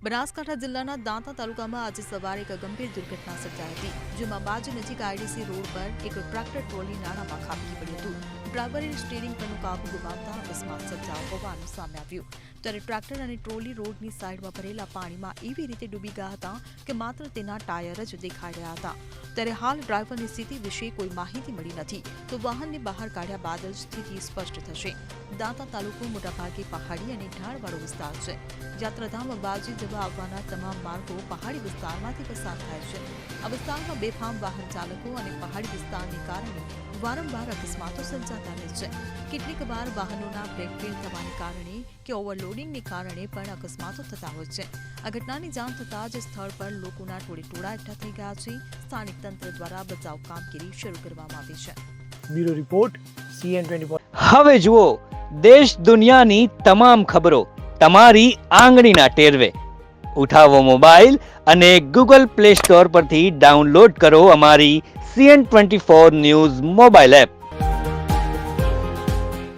બનાસકાંઠા જિલ્લાના દાંતા તાલુકામાં આજે સવારે એક ગંભીર દુર્ઘટના સર્જાઈ હતી, જેમાં બાજ નજીક આઈડીસી રોડ પર એક ટ્રેક્ટર ટ્રોલી નાળામાં ખાબકી પડ્યું હતું. ડ્રાઈવરે સ્ટીયરિંગ પરનો કાબુ ગુમાવતા અકસ્માત સર્જાયો હોવાનું સામે આવ્યું. ત્યારે ટ્રેક્ટર અને ટ્રોલી રોડની સાઈડમાં ભરેલા પાણીમાં એવી રીતે ડૂબી ગયા હતા કે માત્ર તેના ટાયર જ દેખાઈ રહ્યા હતા. ત્યારે હાલ ડ્રાઈવરની સ્થિતિ વિશે કોઈ માહિતી મળી નથી, તો વાહનને બહાર કાઢ્યા બાદ જ સ્થિતિ સ્પષ્ટ થશે. દાંતા તાલુકો મોટાભાગે પહાડી અને ઢાળવાળો વિસ્તાર છે. યાત્રાધામ અંબાજી જવા આવવાના તમામ માર્ગો પહાડી વિસ્તારમાંથી પસાર થાય છે. આ વિસ્તારમાં બેફામ વાહન ચાલકો અને પહાડી વિસ્તારને કારણે વારંવાર અકસ્માતો સર્જાતા રહે છે. કેટલીક વાર વાહનોના બ્રેક ફેલ થવાને કારણે કે ઓવરલોડિંગને કારણે પણ અકસ્માતો થતા હોય છે. આ ઘટનાની જાણ થતાં જ સ્થળ પર લોકોના ટોળા એકઠા થઈ ગયા છે. સ્થાનિક તંત્ર દ્વારા બચાવ કામગીરી શરૂ કરવામાં આવી છે. Bureau report CN24. હવે જુઓ દેશ દુનિયાની તમામ ખબરો તમારી આંગળીના ટેરવે. ઉઠાવો મોબાઈલ અને Google Play Store પરથી ડાઉનલોડ કરો અમારી CN24 ન્યૂઝ મોબાઈલ એપ.